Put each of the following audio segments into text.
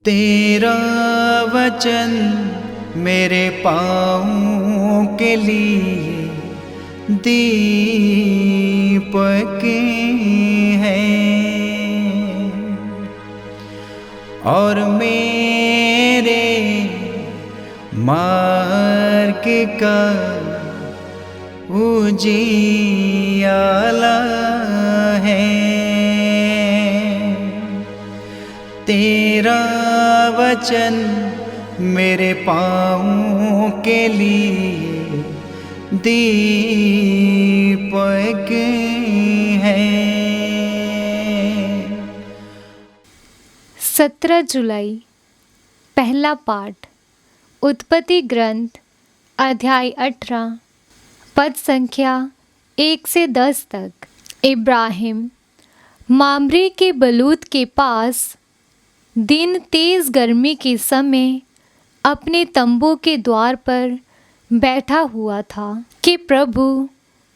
तेरा वचन मेरे पाँवों के लिए दीपक है और मेरे मार्ग का उजियाला है। तेरा वचन मेरे पाँवों के लिए दीपक है। 17 जुलाई पहला पाठ उत्पत्ति ग्रंथ अध्याय 18 पद संख्या 1 से 10 तक। इब्राहिम मामरे के बलूत के पास दिन तेज गर्मी के समय अपने तंबू के द्वार पर बैठा हुआ था कि प्रभु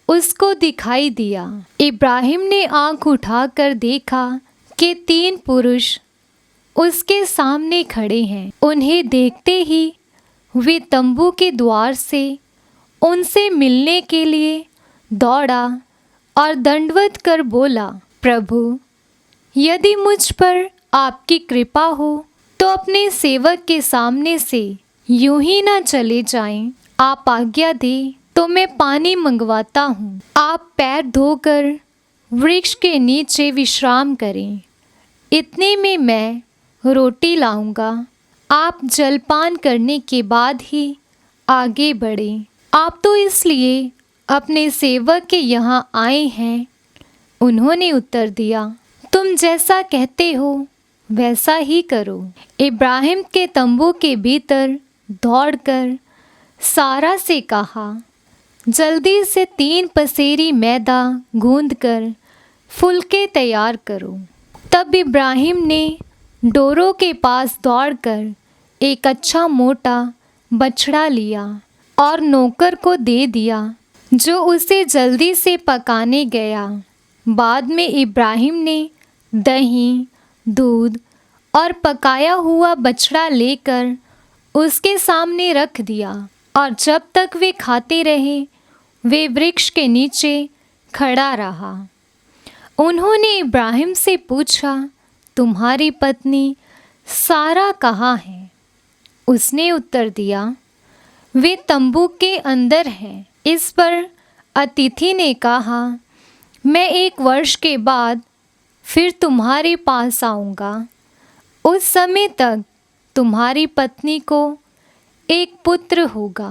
उसको दिखाई दिया। इब्राहिम ने आंख उठाकर देखा कि 3 पुरुष उसके सामने खड़े हैं। उन्हें देखते ही वे तंबू के द्वार से उनसे मिलने के लिए दौड़ा और दंडवत कर बोला, प्रभु, यदि मुझ पर आपकी कृपा हो तो अपने सेवक के सामने से यूं ही ना चले जाएं। आप आज्ञा दे तो मैं पानी मंगवाता हूँ। आप पैर धोकर वृक्ष के नीचे विश्राम करें। इतने में मैं रोटी लाऊंगा। आप जलपान करने के बाद ही आगे बढ़ें। आप तो इसलिए अपने सेवक के यहाँ आए हैं। उन्होंने उत्तर दिया, तुम जैसा कहते हो वैसा ही करो। इब्राहिम के तंबू के भीतर दौड़कर सारा से कहा, जल्दी से 3 पसेरी मैदा गूंदकर फुलके तैयार करो। तब इब्राहिम ने डोरों के पास दौड़कर एक अच्छा मोटा बछड़ा लिया और नौकर को दे दिया, जो उसे जल्दी से पकाने गया। बाद में इब्राहिम ने दही, दूध और पकाया हुआ बछड़ा लेकर उसके सामने रख दिया और जब तक वे खाते रहे वे वृक्ष के नीचे खड़ा रहा। उन्होंने इब्राहिम से पूछा, तुम्हारी पत्नी सारा कहाँ है? उसने उत्तर दिया, वे तंबू के अंदर हैं। इस पर अतिथि ने कहा, मैं 1 वर्ष के बाद फिर तुम्हारे पास आऊँगा। उस समय तक तुम्हारी पत्नी को एक पुत्र होगा।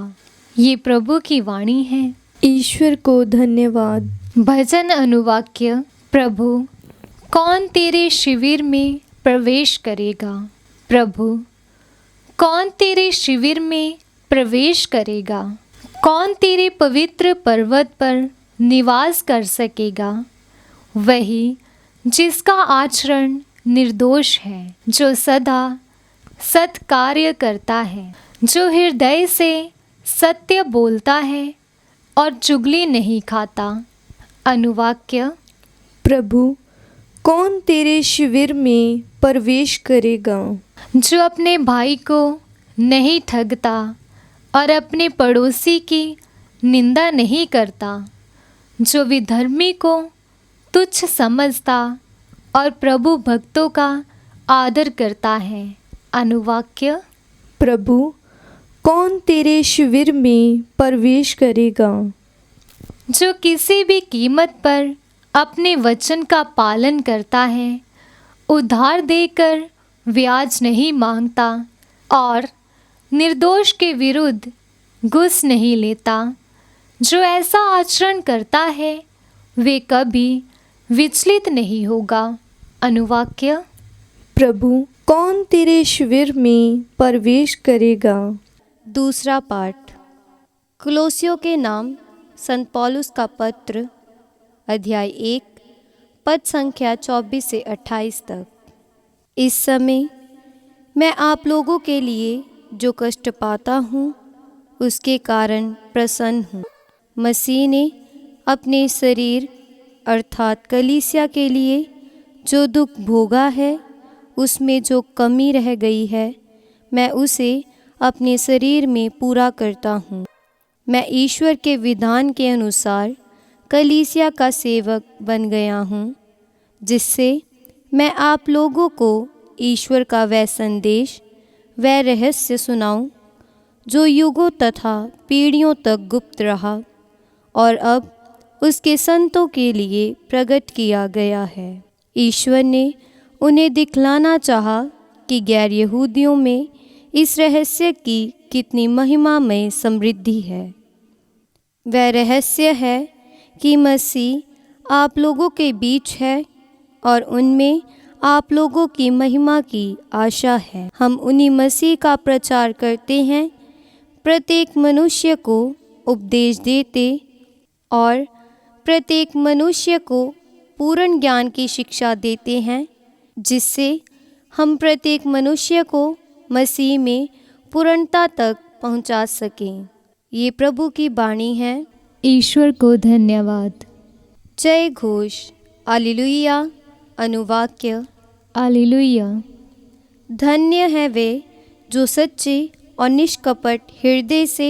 ये प्रभु की वाणी है। ईश्वर को धन्यवाद। भजन अनुवाक्य। प्रभु, कौन तेरे शिविर में प्रवेश करेगा? प्रभु, कौन तेरे शिविर में प्रवेश करेगा? कौन तेरे पवित्र पर्वत पर निवास कर सकेगा? वही जिसका आचरण निर्दोष है, जो सदा सत्कार्य करता है, जो हृदय से सत्य बोलता है और चुगली नहीं खाता। अनुवाक्य। प्रभु, कौन तेरे शिविर में प्रवेश करेगा? जो अपने भाई को नहीं ठगता और अपने पड़ोसी की निंदा नहीं करता, जो विधर्मी को तुच्छ समझता और प्रभु भक्तों का आदर करता है। अनुवाक्य। प्रभु, कौन तेरे शिविर में प्रवेश करेगा? जो किसी भी कीमत पर अपने वचन का पालन करता है, उधार देकर ब्याज नहीं मांगता और निर्दोष के विरुद्ध घूस नहीं लेता, जो ऐसा आचरण करता है वे कभी विचलित नहीं होगा। अनुवाक्य। प्रभु, कौन तेरे शिविर में प्रवेश करेगा? दूसरा पाठ कुलोसियों के नाम संत पौलुस का पत्र अध्याय 1 पद संख्या 24 से 28 तक। इस समय मैं आप लोगों के लिए जो कष्ट पाता हूँ उसके कारण प्रसन्न हूँ। मसीह ने अपने शरीर अर्थात कलीसिया के लिए जो दुख भोगा है उसमें जो कमी रह गई है मैं उसे अपने शरीर में पूरा करता हूँ। मैं ईश्वर के विधान के अनुसार कलीसिया का सेवक बन गया हूँ, जिससे मैं आप लोगों को ईश्वर का वह संदेश, वह रहस्य सुनाऊं जो युगों तथा पीढ़ियों तक गुप्त रहा और अब उसके संतों के लिए प्रकट किया गया है। ईश्वर ने उन्हें दिखलाना चाहा कि गैर यहूदियों में इस रहस्य की कितनी महिमामय समृद्धि है। वह रहस्य है कि मसीह आप लोगों के बीच है और उनमें आप लोगों की महिमा की आशा है। हम उन्हीं मसीह का प्रचार करते हैं, प्रत्येक मनुष्य को उपदेश देते और प्रत्येक मनुष्य को पूर्ण ज्ञान की शिक्षा देते हैं, जिससे हम प्रत्येक मनुष्य को मसीह में पूर्णता तक पहुंचा सकें। ये प्रभु की वाणी है। ईश्वर को धन्यवाद। जय घोष। हालेलुया। अनुवाक्य। हालेलुया। धन्य है वे जो सच्चे और निष्कपट हृदय से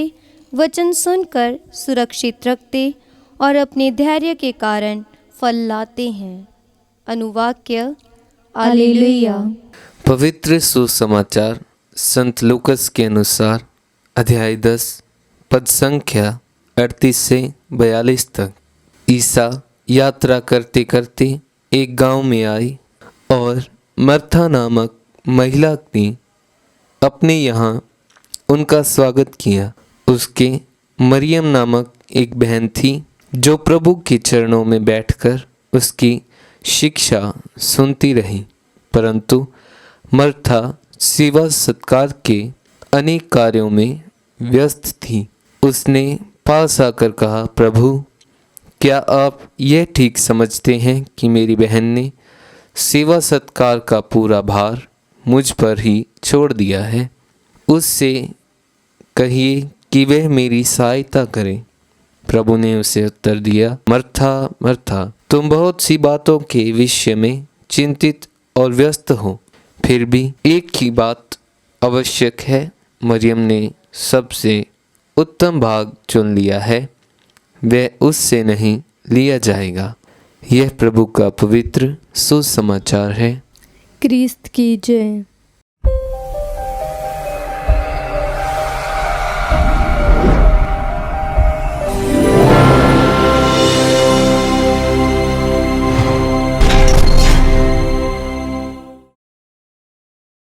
वचन सुनकर सुरक्षित रखते और अपने धैर्य के कारण फल लाते हैं। अनुवाक्य। हालेलुया। पवित्र सुसमाचार संत लूकस के अनुसार अध्याय 10 पद संख्या 38 से 42 तक। ईसा यात्रा करते करते एक गांव में आई और मर्था नामक महिला ने अपने यहाँ उनका स्वागत किया। उसके मरियम नामक एक बहन थी जो प्रभु के चरणों में बैठकर उसकी शिक्षा सुनती रही, परंतु मर्था सेवा सत्कार के अनेक कार्यों में व्यस्त थी। उसने पास आकर कहा, प्रभु, क्या आप यह ठीक समझते हैं कि मेरी बहन ने सेवा सत्कार का पूरा भार मुझ पर ही छोड़ दिया है? उससे कहिए कि वह मेरी सहायता करे। प्रभु ने उसे उत्तर दिया, मर्था मर्था, तुम बहुत सी बातों के विषय में चिंतित और व्यस्त हो, फिर भी एक ही बात आवश्यक है। मरियम ने सबसे उत्तम भाग चुन लिया है, वह उससे नहीं लिया जाएगा। यह प्रभु का पवित्र सुसमाचार है। क्रिस्त की जय।